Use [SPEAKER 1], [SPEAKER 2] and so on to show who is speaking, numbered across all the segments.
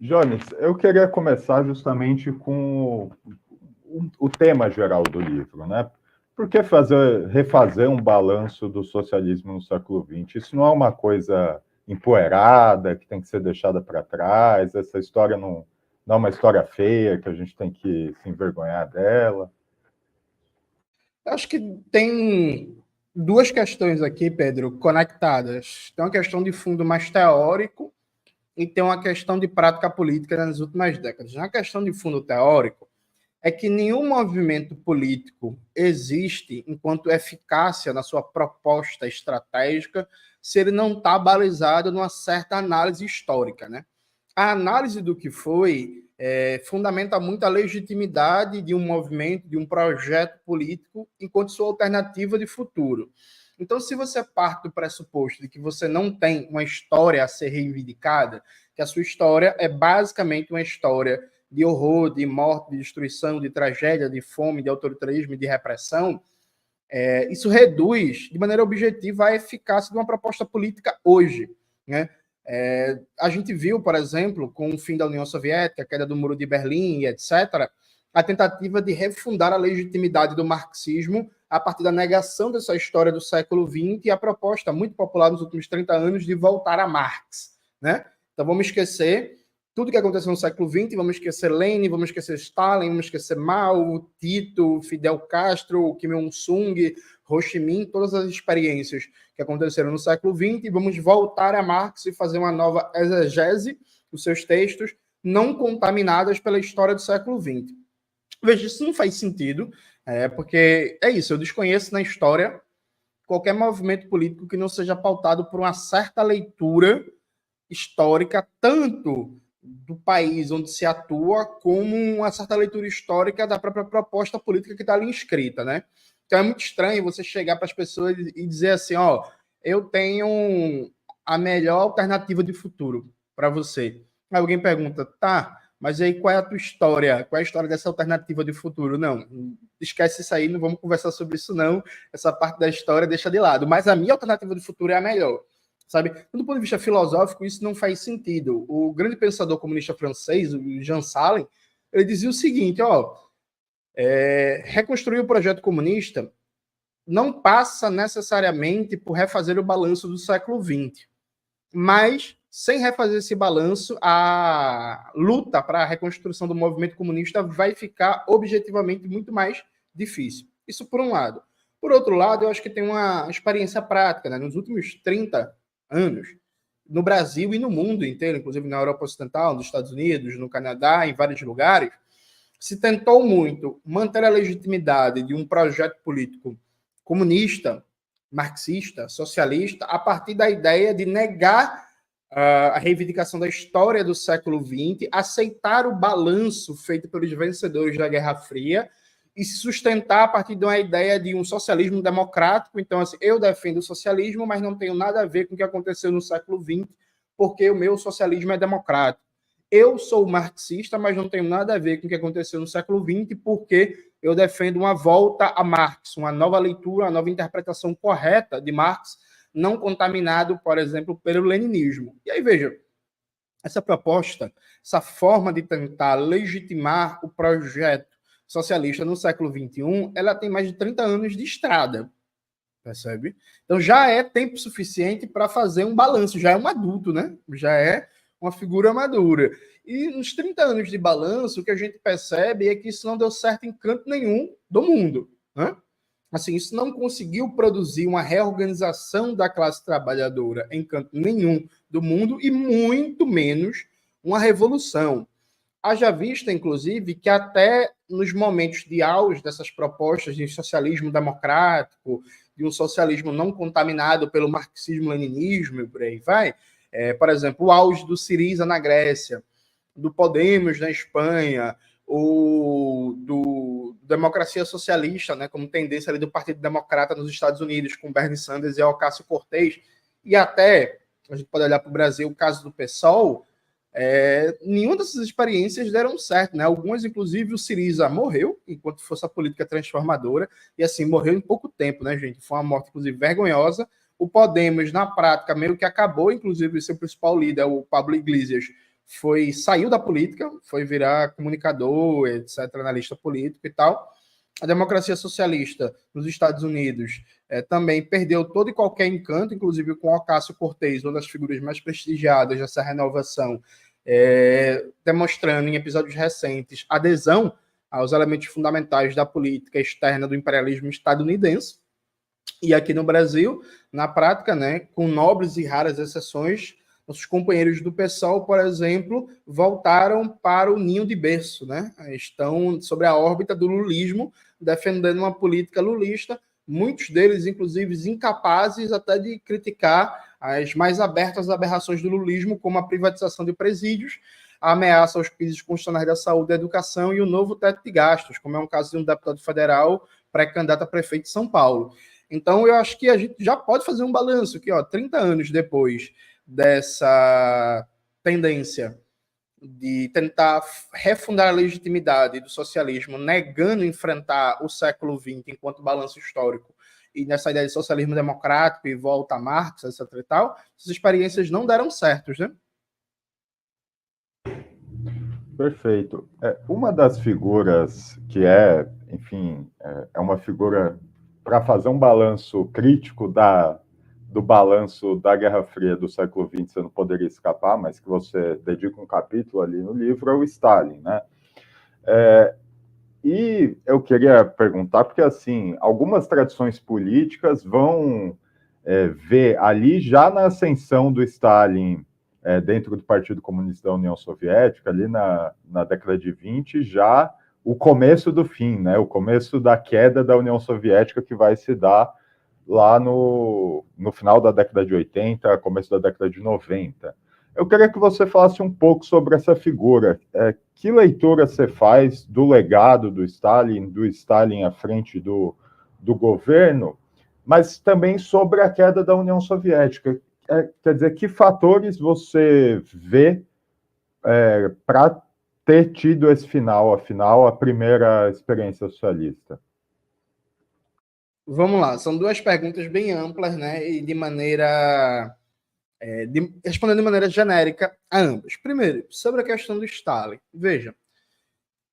[SPEAKER 1] Jones, eu queria começar justamente com o tema geral do livro, né? Por que refazer um balanço do socialismo no século XX? Isso não é uma coisa empoeirada, que tem que ser deixada para trás, essa história não é uma história feia, que a gente tem que se envergonhar dela.
[SPEAKER 2] Eu acho que tem duas questões aqui, Pedro, conectadas. Tem uma questão de fundo mais teórico e tem uma questão de prática política nas últimas décadas. Na questão de fundo teórico, é que nenhum movimento político existe enquanto eficácia na sua proposta estratégica se ele não está balizado numa certa análise histórica, né? A análise do que foi fundamenta muito a legitimidade de um movimento, de um projeto político, enquanto sua alternativa de futuro. Então, se você parte do pressuposto de que você não tem uma história a ser reivindicada, que a sua história é basicamente uma história de horror, de morte, de destruição, de tragédia, de fome, de autoritarismo e de repressão, isso reduz de maneira objetiva a eficácia de uma proposta política hoje, né? A gente viu, por exemplo, com o fim da União Soviética, a queda do Muro de Berlim, etc., a tentativa de refundar a legitimidade do marxismo a partir da negação dessa história do século XX e a proposta muito popular nos últimos 30 anos de voltar a Marx, né? Então vamos esquecer tudo que aconteceu no século XX, vamos esquecer Lenin, vamos esquecer Stalin, vamos esquecer Mao, Tito, Fidel Castro, Kim Il-sung, Ho Chi Minh, todas as experiências que aconteceram no século XX, e vamos voltar a Marx e fazer uma nova exegese dos seus textos, não contaminadas pela história do século XX. Veja, isso não faz sentido, porque é isso, eu desconheço na história qualquer movimento político que não seja pautado por uma certa leitura histórica, tanto do país onde se atua, como uma certa leitura histórica da própria proposta política que está ali inscrita, né? Então é muito estranho você chegar para as pessoas e dizer assim, ó, eu tenho a melhor alternativa de futuro para você. Aí alguém pergunta, tá, mas aí qual é a tua história? Qual é a história dessa alternativa de futuro? Não, esquece isso aí, não vamos conversar sobre isso não, essa parte da história deixa de lado. Mas a minha alternativa de futuro é a melhor. Sabe? Do ponto de vista filosófico, isso não faz sentido. O grande pensador comunista francês, o Jean Salem, ele dizia o seguinte, ó, reconstruir o projeto comunista não passa necessariamente por refazer o balanço do século XX, mas, sem refazer esse balanço, a luta para a reconstrução do movimento comunista vai ficar objetivamente muito mais difícil. Isso por um lado. Por outro lado, eu acho que tem uma experiência prática, né? Nos últimos 30 anos, no Brasil e no mundo inteiro, inclusive na Europa Ocidental, nos Estados Unidos, no Canadá, em vários lugares, se tentou muito manter a legitimidade de um projeto político comunista, marxista, socialista, a partir da ideia de negar a reivindicação da história do século XX, aceitar o balanço feito pelos vencedores da Guerra Fria e se sustentar a partir de uma ideia de um socialismo democrático. Então, assim, eu defendo o socialismo, mas não tenho nada a ver com o que aconteceu no século XX, porque o meu socialismo é democrático. Eu sou marxista, mas não tenho nada a ver com o que aconteceu no século XX, porque eu defendo uma volta a Marx, uma nova leitura, uma nova interpretação correta de Marx, não contaminado, por exemplo, pelo leninismo. E aí, veja, essa proposta, essa forma de tentar legitimar o projeto socialista no século XXI, ela tem mais de 30 anos de estrada, percebe? Então já é tempo suficiente para fazer um balanço, já é um adulto, né? Já é uma figura madura. E nos 30 anos de balanço, o que a gente percebe é que isso não deu certo em canto nenhum do mundo, né? Assim, isso não conseguiu produzir uma reorganização da classe trabalhadora em canto nenhum do mundo e muito menos uma revolução. Haja vista, inclusive, que até nos momentos de auge dessas propostas de socialismo democrático, de um socialismo não contaminado pelo marxismo-leninismo e por aí vai, por exemplo, o auge do Syriza na Grécia, do Podemos na Espanha, ou do Democracia Socialista, né, como tendência ali do Partido Democrata nos Estados Unidos, com Bernie Sanders e Ocasio-Cortez, e até, a gente pode olhar para o Brasil, o caso do PSOL, nenhuma dessas experiências deram certo, né? Algumas, inclusive, o Syriza morreu enquanto fosse a política transformadora, e assim, morreu em pouco tempo, né, gente? Foi uma morte, inclusive, vergonhosa. O Podemos, na prática, meio que acabou, inclusive, seu principal líder, o Pablo Iglesias, saiu da política, foi virar comunicador, etc., analista político e tal. A democracia socialista nos Estados Unidos também perdeu todo e qualquer encanto, inclusive com Ocasio Cortez, uma das figuras mais prestigiadas dessa renovação, demonstrando em episódios recentes adesão aos elementos fundamentais da política externa do imperialismo estadunidense. E aqui no Brasil, na prática, né, com nobres e raras exceções, nossos companheiros do PSOL, por exemplo, voltaram para o ninho de berço, né? Estão sobre a órbita do lulismo, defendendo uma política lulista, muitos deles, inclusive, incapazes até de criticar as mais abertas aberrações do lulismo, como a privatização de presídios, a ameaça aos pisos constitucionais da saúde, da educação e o novo teto de gastos, como é um caso de um deputado federal pré-candidato a prefeito de São Paulo. Então, eu acho que a gente já pode fazer um balanço aqui, 30 anos depois dessa tendência de tentar refundar a legitimidade do socialismo, negando enfrentar o século XX enquanto balanço histórico, e nessa ideia de socialismo democrático e volta a Marx, etc. e tal, essas experiências não deram certos, né?
[SPEAKER 1] Perfeito. Uma das figuras que enfim, é uma figura para fazer um balanço crítico do balanço da Guerra Fria do século XX, você não poderia escapar, mas que você dedica um capítulo ali no livro, é o Stalin, né? E eu queria perguntar, porque, assim, algumas tradições políticas vão ver ali, já na ascensão do Stalin dentro do Partido Comunista da União Soviética, ali na década de 20, já o começo do fim, né? O começo da queda da União Soviética, que vai se dar lá no final da década de 80, começo da década de 90. Eu queria que você falasse um pouco sobre essa figura. Que leitura você faz do legado do Stalin à frente do governo, mas também sobre a queda da União Soviética? Quer dizer, que fatores você vê para ter tido esse final, afinal, a primeira experiência socialista?
[SPEAKER 2] Vamos lá, são duas perguntas bem amplas, né? E de maneira. Respondendo de maneira genérica a ambas. Primeiro, sobre a questão do Stalin. Veja,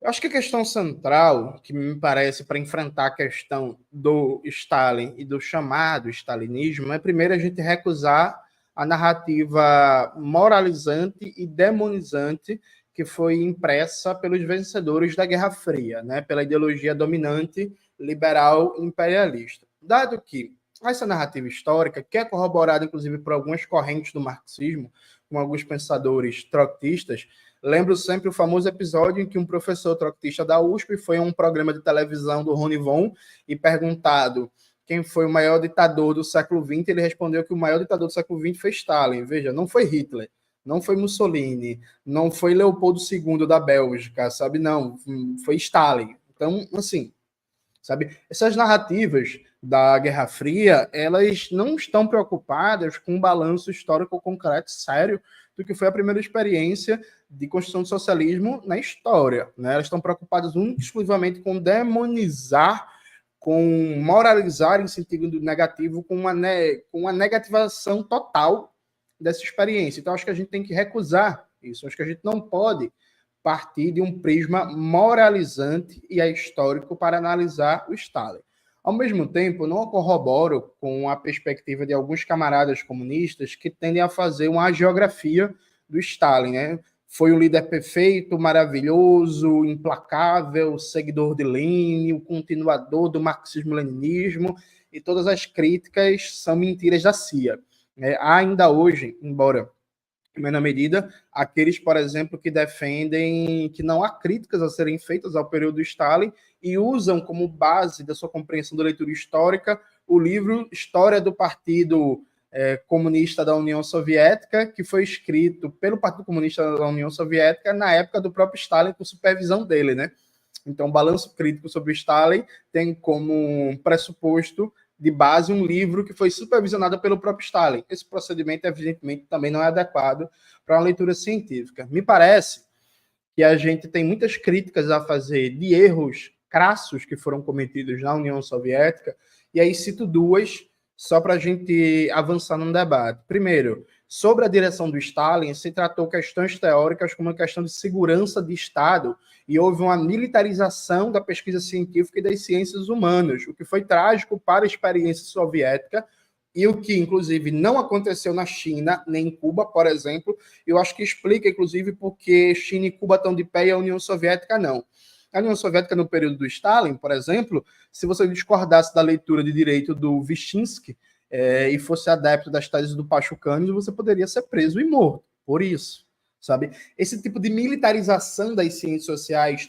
[SPEAKER 2] eu acho que a questão central, que me parece para enfrentar a questão do Stalin e do chamado stalinismo, é primeiro a gente recusar a narrativa moralizante e demonizante que foi impressa pelos vencedores da Guerra Fria, né? Pela ideologia dominante liberal imperialista. Dado que essa narrativa histórica, que é corroborada, inclusive, por algumas correntes do marxismo, com alguns pensadores trotskistas, lembro sempre o famoso episódio em que um professor trotskista da USP foi a um programa de televisão do Rony Von e perguntado quem foi o maior ditador do século XX, ele respondeu que o maior ditador do século XX foi Stalin. Veja, não foi Hitler, não foi Mussolini, não foi Leopoldo II da Bélgica, sabe? Não, foi Stalin. Então, assim, sabe? Essas narrativas da Guerra Fria, elas não estão preocupadas com um balanço histórico concreto sério do que foi a primeira experiência de construção do socialismo na história, né? Elas estão preocupadas exclusivamente com demonizar, com moralizar em sentido negativo, com uma negativação total dessa experiência. Então, acho que a gente tem que recusar isso. Acho que a gente não pode partir de um prisma moralizante e histórico para analisar o Stalin. Ao mesmo tempo, não corroboro com a perspectiva de alguns camaradas comunistas que tendem a fazer uma geografia do Stalin, né? Foi um líder perfeito, maravilhoso, implacável, seguidor de Lenin, o continuador do marxismo-leninismo, e todas as críticas são mentiras da CIA. Há ainda hoje, embora em menor medida, aqueles, por exemplo, que defendem que não há críticas a serem feitas ao período Stalin e usam como base da sua compreensão da leitura histórica o livro História do Partido Comunista da União Soviética, que foi escrito pelo Partido Comunista da União Soviética na época do próprio Stalin, com supervisão dele, né? Então, o balanço crítico sobre o Stalin tem como pressuposto de base um livro que foi supervisionado pelo próprio Stalin. Esse procedimento, evidentemente, também não é adequado para uma leitura científica. Me parece que a gente tem muitas críticas a fazer de erros crassos que foram cometidos na União Soviética, e aí cito duas, só para a gente avançar no debate. Primeiro, sobre a direção do Stalin, se tratou questões teóricas como a questão de segurança de Estado, e houve uma militarização da pesquisa científica e das ciências humanas, o que foi trágico para a experiência soviética, e o que, inclusive, não aconteceu na China, nem em Cuba, por exemplo. Eu acho que explica, inclusive, porque China e Cuba estão de pé e a União Soviética não. A União Soviética, no período do Stalin, por exemplo, se você discordasse da leitura de direito do Vyshinsky e fosse adepto das teses do Pachucanes, você poderia ser preso e morto por isso, sabe? Esse tipo de militarização das ciências sociais,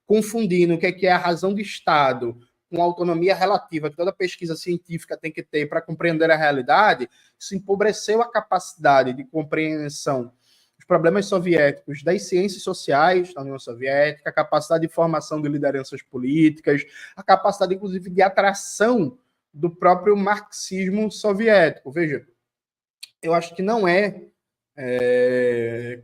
[SPEAKER 2] confundindo o que é a razão de Estado com a autonomia relativa que toda pesquisa científica tem que ter para compreender a realidade, isso empobreceu a capacidade de compreensão dos problemas soviéticos das ciências sociais da União Soviética, a capacidade de formação de lideranças políticas, a capacidade, inclusive, de atração do próprio marxismo soviético. Veja, eu acho que não é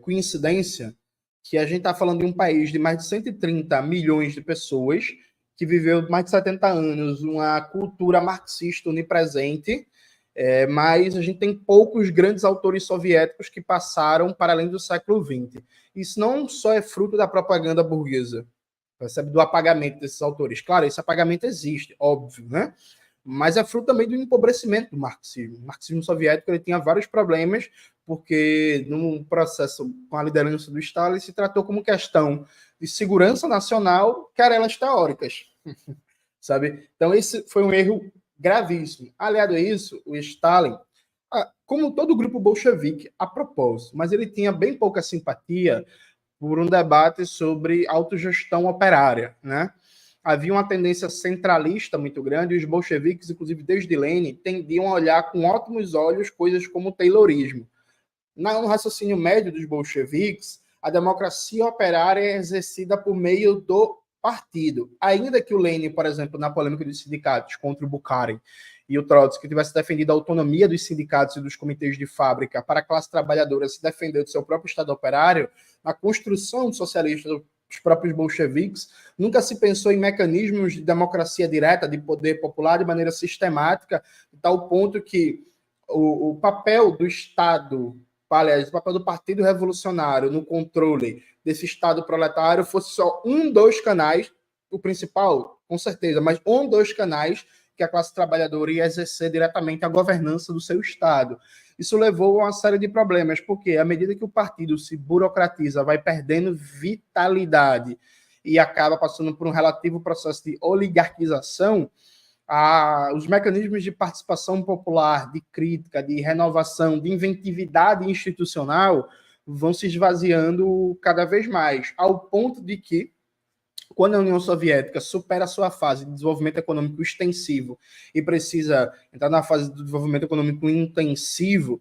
[SPEAKER 2] coincidência que a gente está falando de um país de mais de 130 milhões de pessoas que viveu mais de 70 anos uma cultura marxista onipresente, mas a gente tem poucos grandes autores soviéticos que passaram para além do século XX. Isso não só é fruto da propaganda burguesa, percebe, do apagamento desses autores. Claro, esse apagamento existe, óbvio, né? Mas é fruto também do empobrecimento do marxismo. O marxismo soviético ele tinha vários problemas, porque no processo com a liderança do Stalin se tratou como questão de segurança nacional, querelas teóricas, sabe? Então esse foi um erro gravíssimo. Aliado a isso, o Stalin, como todo grupo bolchevique, a propósito, mas ele tinha bem pouca simpatia por um debate sobre autogestão operária, né? Havia uma tendência centralista muito grande, e os bolcheviques, inclusive desde Lenin, tendiam a olhar com ótimos olhos coisas como o taylorismo. No raciocínio médio dos bolcheviques, a democracia operária é exercida por meio do partido. Ainda que o Lenin, por exemplo, na polêmica dos sindicatos contra o Bukharin e o Trotsky tivesse defendido a autonomia dos sindicatos e dos comitês de fábrica para a classe trabalhadora se defender do seu próprio Estado operário, na construção socialista dos próprios bolcheviques, nunca se pensou em mecanismos de democracia direta, de poder popular de maneira sistemática, de tal ponto que o papel do Estado, aliás, o papel do Partido Revolucionário no controle desse Estado proletário fosse só um dos canais, o principal, com certeza, mas um dos canais que a classe trabalhadora ia exercer diretamente a governança do seu Estado. Isso levou a uma série de problemas, porque à medida que o partido se burocratiza, vai perdendo vitalidade e acaba passando por um relativo processo de oligarquização, os mecanismos de participação popular, de crítica, de renovação, de inventividade institucional vão se esvaziando cada vez mais, ao ponto de que, quando a União Soviética supera a sua fase de desenvolvimento econômico extensivo e precisa entrar na fase do desenvolvimento econômico intensivo,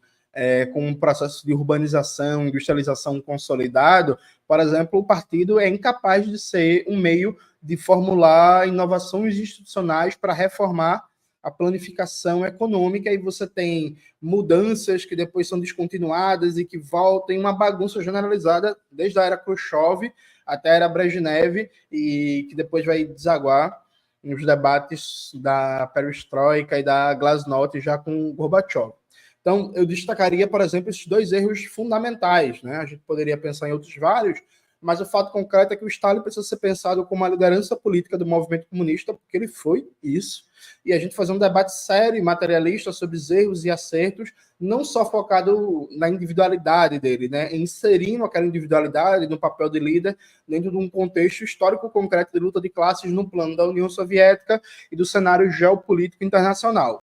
[SPEAKER 2] com um processo de urbanização, industrialização consolidado, por exemplo, o partido é incapaz de ser um meio de formular inovações institucionais para reformar a planificação econômica, e você tem mudanças que depois são descontinuadas e que voltam, uma bagunça generalizada desde a era Khrushchev até a era Brezhnev, e que depois vai desaguar nos debates da perestroika e da glasnost já com Gorbachev. Então, eu destacaria, por exemplo, esses dois erros fundamentais, né? A gente poderia pensar em outros vários, mas o fato concreto é que o Stalin precisa ser pensado como uma liderança política do movimento comunista, porque ele foi isso. E a gente fazer um debate sério e materialista sobre os erros e acertos, não só focado na individualidade dele, né? Inserindo aquela individualidade no papel de líder dentro de um contexto histórico concreto de luta de classes no plano da União Soviética e do cenário geopolítico internacional.